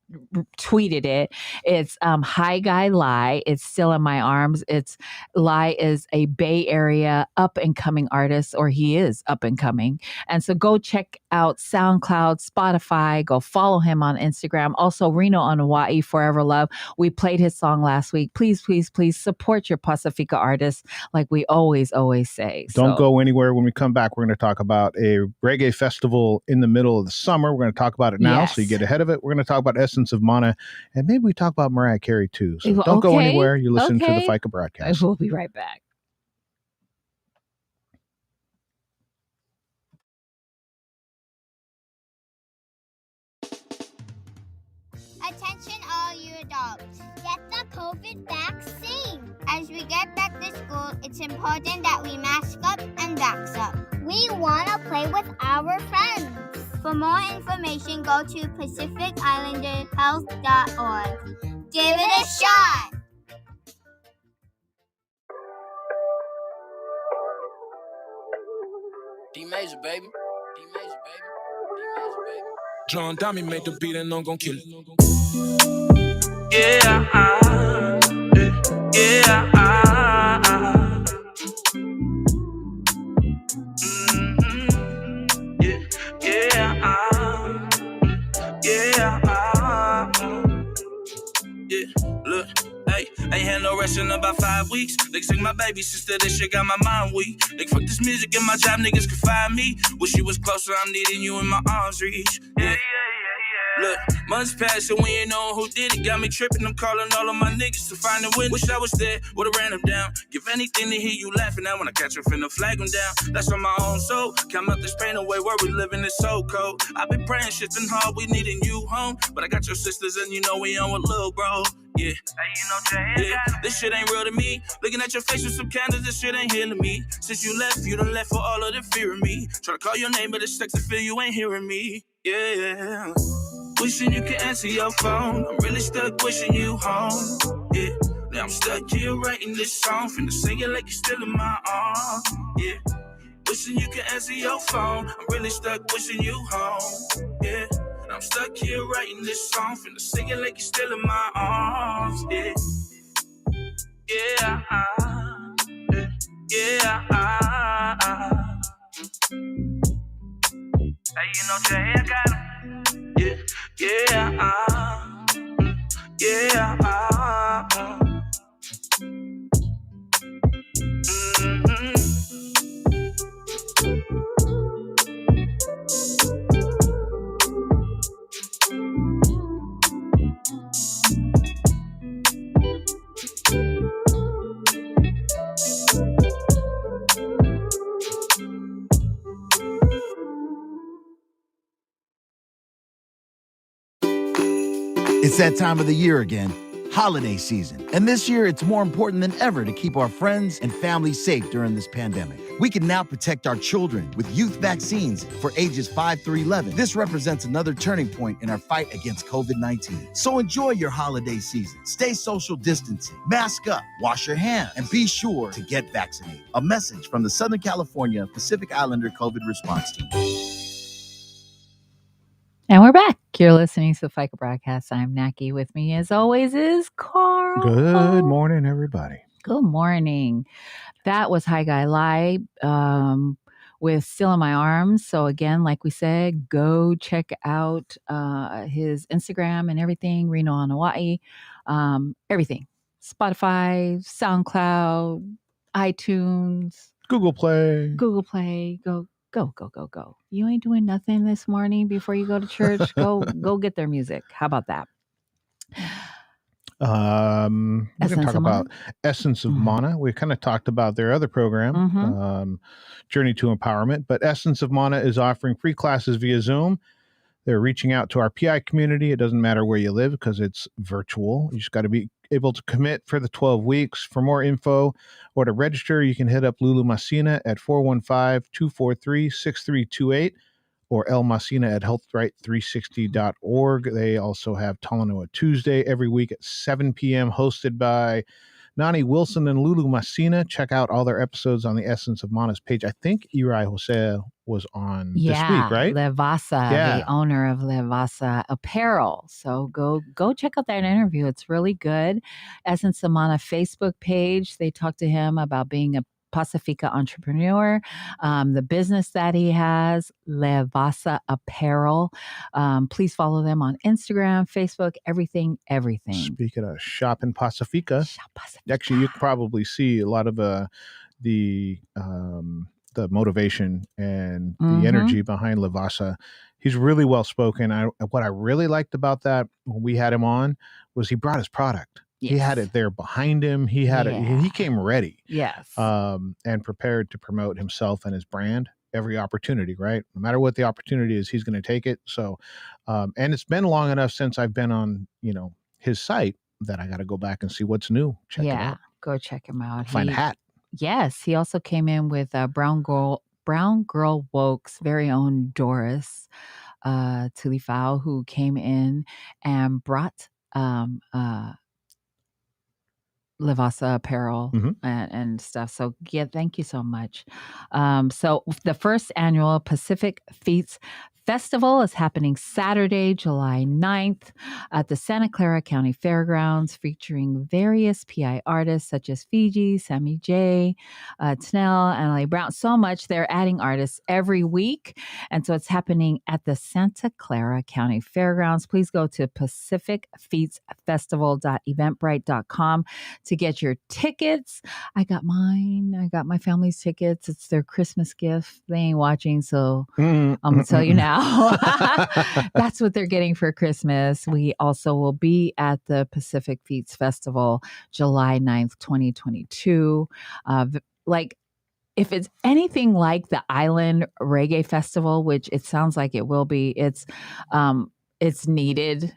tweeted it. It's Hi Guy Lie. It's still in my arms. It's Lie is a Bay Area up and coming artist, or he is up and coming. And so go check out SoundCloud, Spotify. Go follow him on Instagram. Also, Reno on Hawaii, Forever Love. We played his song last week. Please, please, please support your Pacifica artists, like we always say. Don't go anywhere. When we come back, we're going to talk about a reggae festival in the middle of the summer. We're going to talk about it now, so you get ahead of it. We're going to talk about Essence of Mana, and maybe we talk about Mariah Carey too. So don't go anywhere. You listen to the Faika Broadcast. We'll be right back. Attention all you adults. Get the COVID vaccine. As we get back to school, it's important that we mask up and vax up. We want to play with our friends. For more information, go to PacificIslanderHealth.org. Give it a shot. D-Major, baby. D-Major, baby. D-Major, baby. John Dami made the beat and I'm gon' kill it. Yeah, yeah, look, hey, ain't had no rest in about 5 weeks. Niggas take my baby sister, this shit got my mind weak. Nigga, fuck this music and my job, niggas can find me. Wish you was closer, I'm needing you in my arms reach. Yeah. Look, months passed and we ain't know who did it. Got me tripping, I'm calling all of my niggas to find a win. Wish I was there, would've ran them down. Give anything to hear you laughing at when I catch them, finna flag them down. That's on my own soul, come out this pain away where we living is so cold. I've been praying, shit's been hard, we needing you home. But I got your sisters and you know we on with lil' bro. Yeah, hey, you know this shit ain't real to me. Looking at your face with some candles, this shit ain't healing me. Since you done left for all of the fear of me. Try to call your name, but it's stuck to feel you ain't hearing me. Yeah. Wishing you could answer your phone. I'm really stuck wishing you home. Yeah. Now I'm stuck here writing this song. Finna sing it like you're still in my arms. Yeah. Wishing you could answer your phone. I'm really stuck wishing you home. Yeah. Now I'm stuck here writing this song. Finna sing it like you're still in my arms. Yeah. Yeah. Yeah. Hey, you know Jay, I got him. Yeah, yeah, yeah, It's that time of the year again, holiday season. And this year, it's more important than ever to keep our friends and family safe during this pandemic. We can now protect our children with youth vaccines for ages 5 through 11. This represents another turning point in our fight against COVID-19. So enjoy your holiday season. Stay social distancing, mask up, wash your hands, and be sure to get vaccinated. A message from the Southern California Pacific Islander COVID Response Team. And we're back. You're listening to the Faika Broadcast. I'm Naki. With me, as always, is Carl. Good morning, everybody. Good morning. That was Hi Guy Lie with Still in My Arms. So again, like we said, go check out his Instagram and everything. Reno on Hawaii. Everything. Spotify, SoundCloud, iTunes. Google Play. Go. You ain't doing nothing this morning before you go to church. Go get their music. How about that? We're going to talk about Essence of Mana. We kind of talked about their other program, Journey to Empowerment. But Essence of Mana is offering free classes via Zoom. They're reaching out to our PI community. It doesn't matter where you live because it's virtual. You just got to be able to commit for the 12 weeks. For more info or to register, you can hit up Lulu Masina at 415-243-6328 or El Masina at healthright360.org. They also have Talanoa Tuesday every week at 7 p.m. hosted by Nani Wilson and Lulu Messina. Check out all their episodes on the Essence of Mana's page. I think Uri Jose was on this week, right? Levasa, the owner of Levasa Apparel. So go check out that interview. It's really good. Essence of Mana Facebook page. They talked to him about being a Pacifica entrepreneur, the business that he has, Levasa Apparel. Please follow them on Instagram, Facebook, everything. Speaking of shopping Pacifica, actually, you can probably see a lot of the motivation and the energy behind Levasa. He's really well spoken. What I really liked about that when we had him on was he brought his product. Yes. He had it there behind him. He had it. He came ready. Yes. And prepared to promote himself and his brand every opportunity, right? No matter what the opportunity is, he's going to take it. So, and it's been long enough since I've been on, his site that I got to go back and see what's new. Check it out. Go check him out. Find a hat. Yes. He also came in with Brown Girl Woke's very own Doris Tulifao, who came in and brought Levasa Apparel and stuff. So thank you so much. So the first annual Pacific Feats Festival is happening Saturday, July 9th at the Santa Clara County Fairgrounds, featuring various PI artists such as Fiji, Sammy J, Tnell, Annalie Brown. So much. They're adding artists every week. And so it's happening at the Santa Clara County Fairgrounds. Please go to pacificfeatsfestival.eventbrite.com to get your tickets. I got mine. I got my family's tickets. It's their Christmas gift. They ain't watching, so I'm going to tell you now. That's what they're getting for Christmas. We also will be at the Pacific Feats Festival July 9th, 2022. If it's anything like the Island Reggae Festival, which it sounds like it will be, it's needed.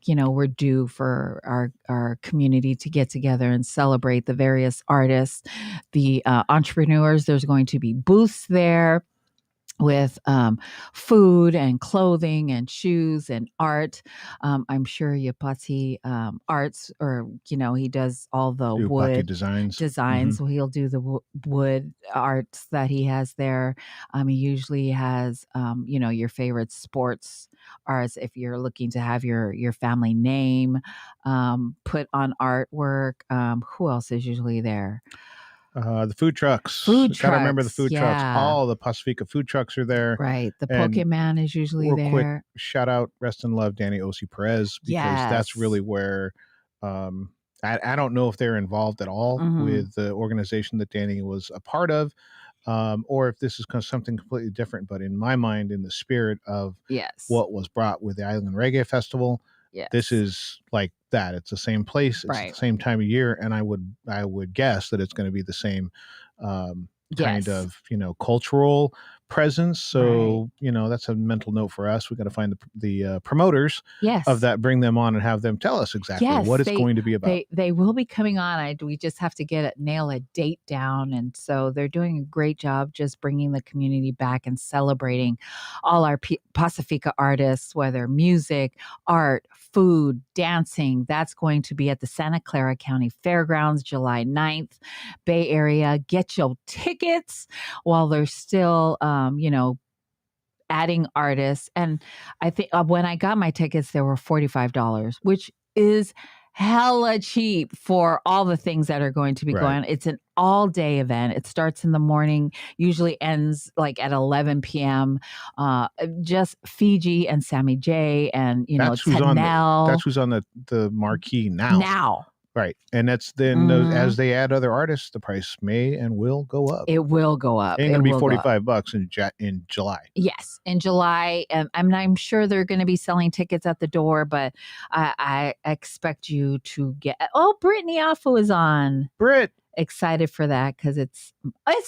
We're due for our community to get together and celebrate the various artists, the entrepreneurs. There's going to be booths there with food and clothing and shoes and art. I'm sure Yapati Arts, or he does all the wood designs. So he'll do the wood arts that he has there. He usually has your favorite sports arts if you're looking to have your family name put on artwork. Who else is usually there? The food trucks. Gotta remember the food trucks. All the Pacifica food trucks are there. Right. The Pokemon is usually there. Quick shout out, rest and love, Danny Osi Perez, because that's really where I don't know if they're involved at all with the organization that Danny was a part of, or if this is something completely different. But in my mind, in the spirit of what was brought with the Island Reggae Festival, this is like that. It's the same place. It's the same time of year. And I would guess that it's going to be the same kind of, cultural presence. So, that's a mental note for us. We got to find the promoters of that, bring them on and have them tell us exactly what it's going to be about. They will be coming on. We just have to nail a date down. And so they're doing a great job just bringing the community back and celebrating all our Pacifica artists, whether music, art, food, dancing. That's going to be at the Santa Clara County Fairgrounds, July 9th, Bay Area. Get your tickets while they're still, adding artists. And I think when I got my tickets, they were $45, which is hella cheap for all the things that are going to be going on. It's an all-day event. It starts in the morning, usually ends at 11 p.m. Just Fiji and Sammy J and Tnell. That's who's on the marquee now. Right. And that's then as they add other artists, the price may and will go up. It will go up. It's going to be $45 in July. Yes, in July. And I'm sure they're going to be selling tickets at the door, but I expect you to get... Oh, Brittany Afu is on. Britt. Excited for that because it's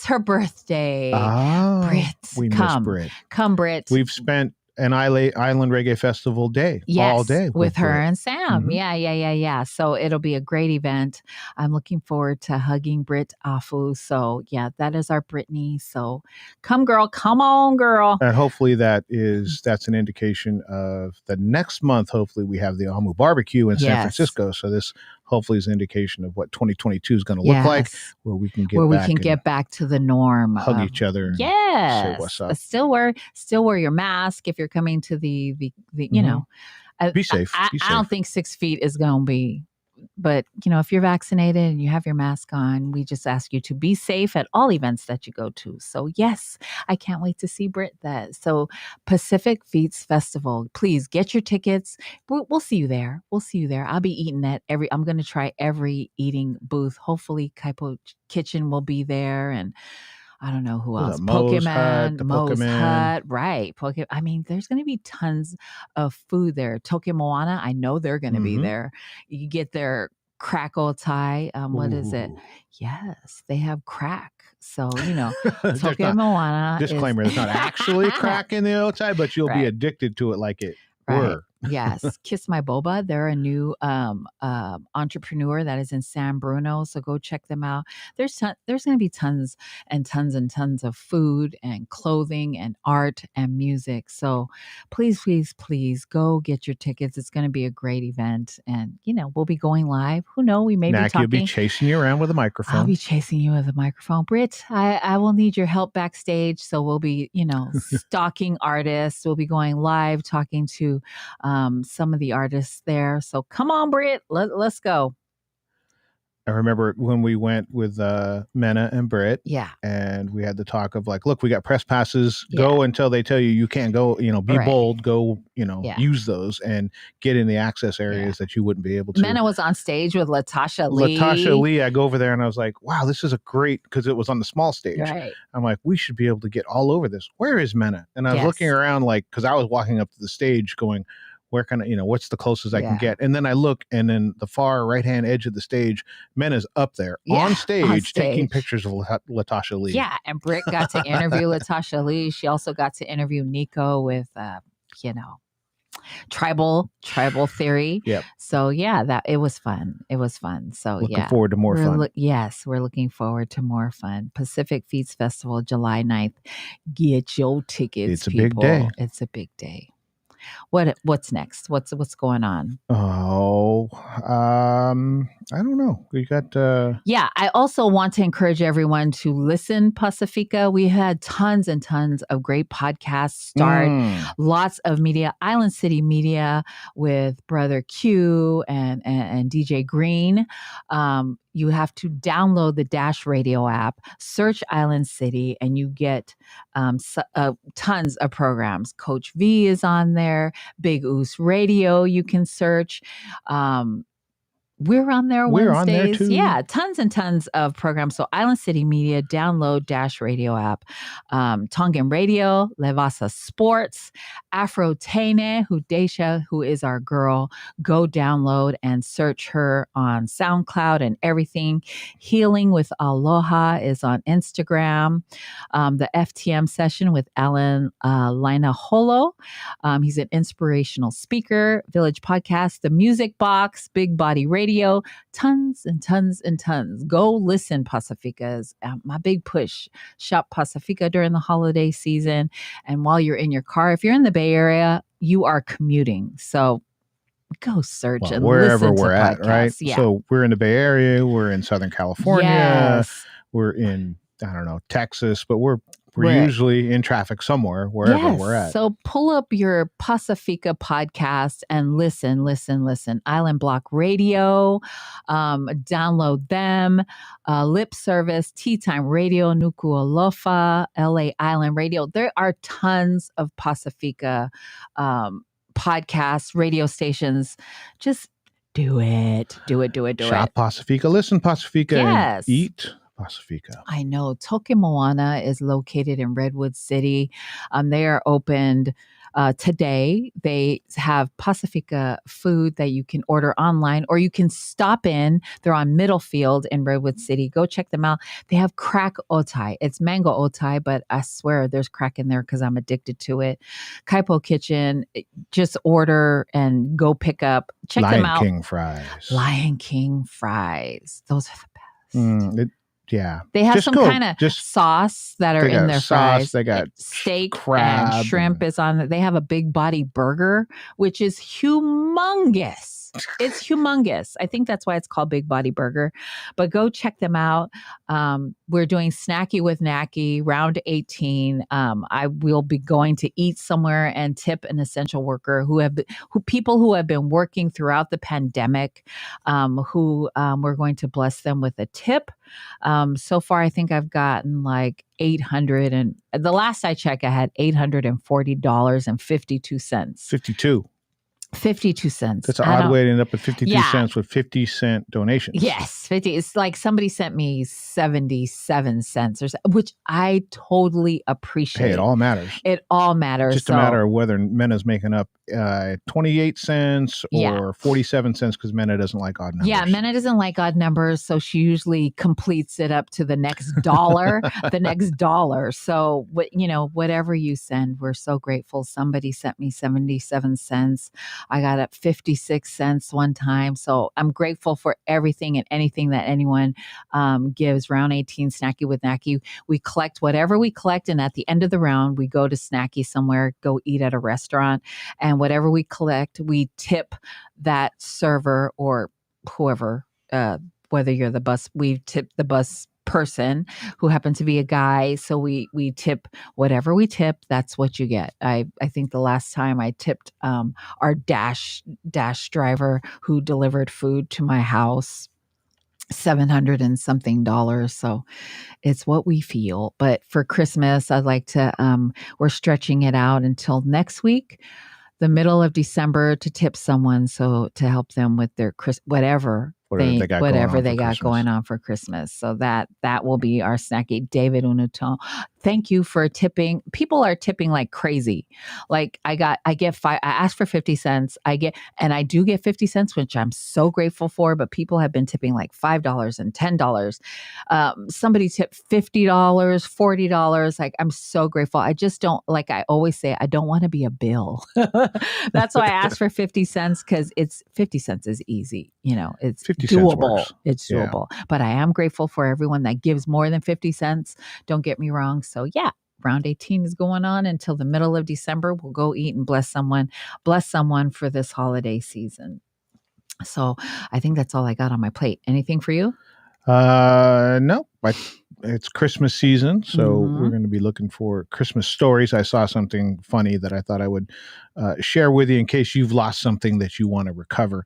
her birthday. Britt. We miss Britt. Come, Britt. We've spent an Island Reggae Festival day, all day with her and Sam. Yeah. So it'll be a great event. I'm looking forward to hugging Britt Afu. So that is our Brittany. So come, girl, come on, girl. And hopefully that's an indication of the next month. Hopefully we have the Amu Barbecue in San Francisco. So this hopefully is an indication of what 2022 is going to look like, where we can get back to the norm, hug each other, and say what's up. Still wear your mask if you're coming to the you know. Be safe. I don't think 6 feet is going to be. But, if you're vaccinated and you have your mask on, we just ask you to be safe at all events that you go to. So, yes, I can't wait to see Britt that. So, Pacific Feats Festival, please get your tickets. We'll see you there. I'll be eating at I'm going to try every eating booth. Hopefully, Kaipo Kitchen will be there, and I don't know who else. Moe's Moe's Hut, right. I mean, there's going to be tons of food there. Toke Moana, I know they're going to be there. You get their crackle Thai. What is it? Yes, they have crack. So, Toke Moana. Disclaimer, there's not actually crack in the otai, but you'll be addicted to it like it were. Yes. Kiss My Boba. They're a new entrepreneur that is in San Bruno. So go check them out. There's going to be tons and tons and tons of food and clothing and art and music. So please, please, please go get your tickets. It's going to be a great event. And, we'll be going live. Who knows? We may be talking. You'll be chasing you around with a microphone. I'll be chasing you with a microphone. Britt, I will need your help backstage. So we'll be, stalking artists. We'll be going live, talking to some of the artists there. So come on, Britt, let's go. I remember when we went with Mena and Britt. Yeah. And we had the talk of like, look, we got press passes. Go until they tell you can't go, be bold, go, use those and get in the access areas that you wouldn't be able to. Mena was on stage with Latasha Lee. I go over there and I was like, wow, this is a great, because it was on the small stage. Right. I'm like, we should be able to get all over this. Where is Mena? And I was looking around like, because I was walking up to the stage going, where can I, what's the closest I can get? And then I look, and then the far right-hand edge of the stage, Mena's up there on stage taking pictures of Latasha Lee. Yeah, and Britt got to interview Latasha Lee. She also got to interview Nico with, tribal theory. Yep. So yeah, it was fun. So looking forward to more fun. Yes, we're looking forward to more fun. Pacific Feats Festival, July 9th. Get your tickets. It's a people. big day. It's a big day. What's next? What's going on? Oh, I don't know. We got Yeah, I also want to encourage everyone to listen Pacifica. We had tons and tons of great podcasts start. Lots of media, Island City Media with Brother Q and DJ Green. You have to download the Dash Radio app, search Island City, and you get tons of programs. Coach V is on there. Big Oos Radio you can search. We're on there Wednesdays. We're on there too. Yeah, tons and tons of programs. So Island City Media, download Dash Radio app. Tongan Radio, Levasa Sports, Afro Tene, who is our girl. Go download and search her on SoundCloud and everything. Healing with Aloha is on Instagram. The FTM session with Alan Lina Holo. He's an inspirational speaker. Village Podcast, The Music Box, Big Body Radio. Tons and tons and tons. Go listen, Pacificas. My big push. Shop Pacifica during the holiday season. And while you're in your car, if you're in the Bay Area, you are commuting. So go search and wherever listen we're to at, podcasts. right? Yeah. So we're in the Bay Area. We're in Southern California. Yes. We're in, Texas, but we're usually in traffic somewhere, wherever we're at. So pull up your Pacifica podcast and listen. Island Block Radio, download them. Lip Service, Tea Time Radio, Nuku Alofa, LA Island Radio. There are tons of Pacifica podcasts, radio stations. Just do it. Shop Pacifica, listen Pacifica, and eat Pacifica. I know. Toke Moana is located in Redwood City. They are opened today. They have Pacifica food that you can order online, or you can stop in. They're on Middlefield in Redwood City. Go check them out. They have crack otai. It's mango otai, but I swear there's crack in there because I'm addicted to it. Kaipo Kitchen. Just order and go pick up. Check them out. Lion King fries. Those are the best. Yeah. They have some kind of sauce that are in their fries. They got steak crab and shrimp is on it. They have a big body burger, which is humongous. humongous. It's humongous. I think that's why it's called Big Body Burger. But go check them out. We're doing Snacky with Nacky, round 18. I will be going to eat somewhere and tip an essential worker people who have been working throughout the pandemic, we're going to bless them with a tip. So far, I think I've gotten like 800, and the last I checked, I had $840.52. 52 cents. That's an odd way to end up at 52 cents with 50-cent donations. Yes, 50. It's like somebody sent me 77 cents, which I totally appreciate. Hey, it all matters. It all matters. Just a matter of whether Mena's making up 28 cents or 47 cents, because Mena doesn't like odd numbers. Yeah, Mena doesn't like odd numbers, so she usually completes it up to the next dollar, So, whatever you send, we're so grateful. Somebody sent me 77 cents. I got up 56 cents one time. So I'm grateful for everything and anything that anyone gives. Round 18, Snacky with Nacky. We collect whatever we collect. And at the end of the round, we go to Snacky somewhere, go eat at a restaurant. And whatever we collect, we tip that server or whoever, whether you're the bus, we tip the bus person who happened to be a guy. So we tip whatever we tip, that's what you get. I think the last time I tipped our dash driver who delivered food to my house, $700 and something. So it's what we feel. But for Christmas, I'd like to, we're stretching it out until next week, the middle of December, to tip someone. So to help them with their whatever they got going on for Christmas. So that will be our snacky. David Unuton, thank you for tipping. People are tipping like crazy. Like I get I asked for 50 cents. And I do get 50 cents, which I'm so grateful for, but people have been tipping like $5 and $10. Somebody tipped $50, $40. Like, I'm so grateful. I just don't, like I always say, I don't want to be a bill. That's why I asked for 50 cents, because it's 50 cents is easy. It's 50 doable. Cents it's doable. Yeah. But I am grateful for everyone that gives more than 50 cents. Don't get me wrong. So round 18 is going on until the middle of December. We'll go eat and bless someone for this holiday season. So I think that's all I got on my plate. Anything for you? No, it's Christmas season, so we're going to be looking for Christmas stories. I saw something funny that I thought I would share with you in case you've lost something that you want to recover.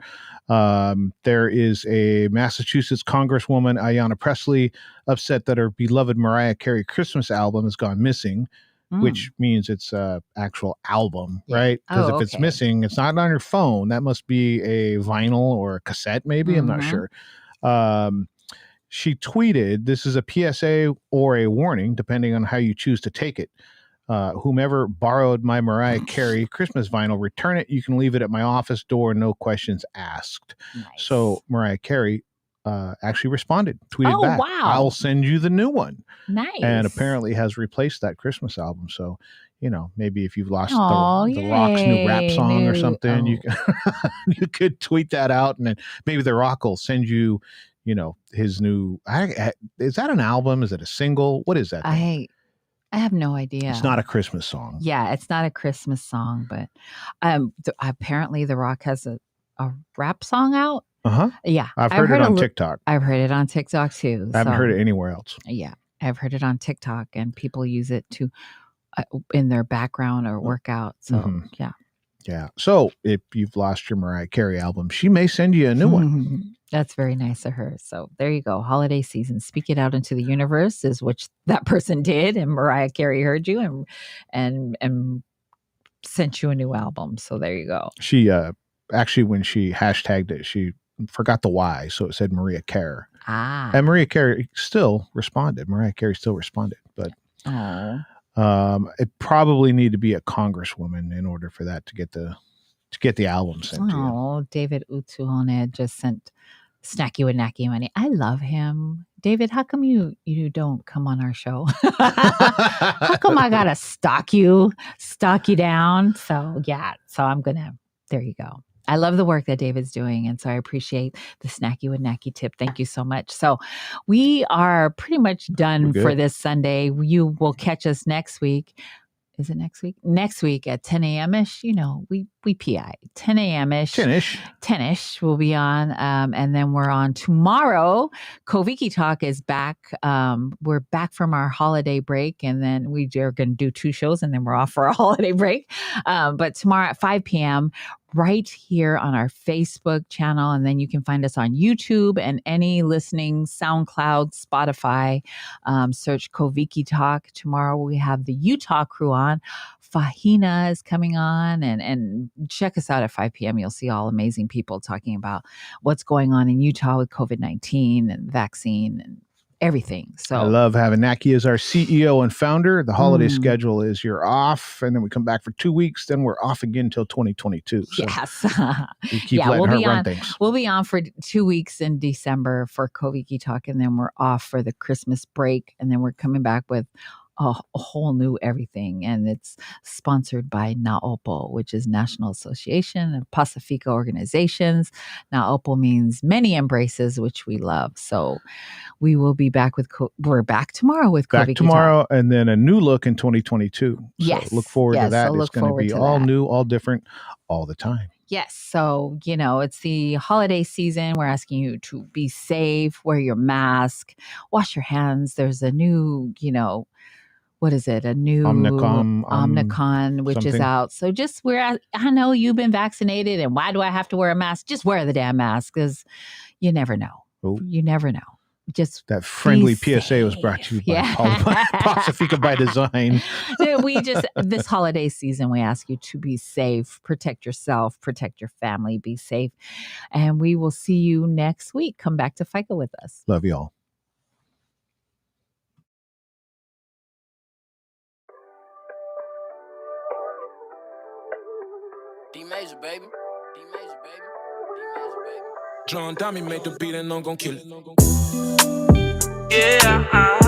There is a Massachusetts Congresswoman, Ayanna Pressley, upset that her beloved Mariah Carey Christmas album has gone missing, which means it's an actual album, right? Because if it's missing, it's not on your phone. That must be a vinyl or a cassette, maybe. I'm not sure. She tweeted, "This is a PSA or a warning, depending on how you choose to take it. Whomever borrowed my Mariah Carey Christmas vinyl, return it. You can leave it at my office door, no questions asked." Nice. So Mariah Carey actually responded, tweeted back, "Wow, I'll send you the new one." Nice. And apparently has replaced that Christmas album. So, maybe if you've lost the Rock's new rap song or something, you could tweet that out, and then maybe the Rock will send you, his new. Is that an album? Is it a single? What is that thing? I have no idea. It's not a Christmas song. Yeah, it's not a Christmas song, but apparently The Rock has a rap song out. Yeah. I've heard it on TikTok. I've heard it on TikTok too. I haven't heard it anywhere else. Yeah, I've heard it on TikTok, and people use it to in their background or workout. So yeah. Yeah. So if you've lost your Mariah Carey album, she may send you a new one. That's very nice of her. So there you go. Holiday season. Speak it out into the universe is which that person did. And Mariah Carey heard you and sent you a new album. So there you go. She actually, when she hashtagged it, she forgot the Y. So it said Maria Carey. And Maria Carey still responded. But it probably need to be a congresswoman in order for that to get the album sent to you. Oh, David Utuhone just sent Snacky with Nacky money. I love him. David, how come you don't come on our show? How come I gotta stalk you down? So I'm gonna, there you go. I love the work that David's doing. And so I appreciate the Snacky with Nacky tip. Thank you so much. So we are pretty much done for this Sunday. You will catch us next week. Is it next week? Next week at 10 a.m. ish. You know, we PI 10 a.m. ish. 10ish we'll be on. And then we're on tomorrow. Koviki Talk is back. We're back from our holiday break, and then we are going to do 2 shows, and then we're off for a holiday break. But tomorrow at 5 p.m. right here on our Facebook channel. And then you can find us on YouTube and any listening, SoundCloud, Spotify. Search Koviki Talk. Tomorrow we have the Utah crew on. Fahina is coming on, and check us out at 5 p.m. You'll see all amazing people talking about what's going on in Utah with COVID-19 and vaccine and everything. So I love having Naki as our CEO and founder. The holiday schedule is you're off, and then we come back for 2 weeks. Then we're off again until 2022. So yes. we keep letting her run things. We'll be on for 2 weeks in December for Koviki Talk, and then we're off for the Christmas break, and then we're coming back with a whole new everything. And it's sponsored by NAOPO, which is National Association of Pacifica Organizations. NAOPO means many embraces, which we love. So we will be back with, we're back tomorrow with Koviki tomorrow, Talk. And then a new look in 2022. So yes. Look forward to that. So it's going to be all new, all different, all the time. Yes. So, you know, it's the holiday season. We're asking you to be safe, wear your mask, wash your hands. There's a new, you know, what is it? A new Omnicon, which is out. So just I know you've been vaccinated, and why do I have to wear a mask? Just wear the damn mask, because you never know. Oh. You never know. Just that friendly PSA was brought to you by Pacifica by Design. This holiday season, we ask you to be safe, protect yourself, protect your family, be safe. And we will see you next week. Come back to FICA with us. Love y'all. D-Major, baby. D-Major, baby. D-Major, baby. John Dami made the beat and I'm gon' kill it. Yeah.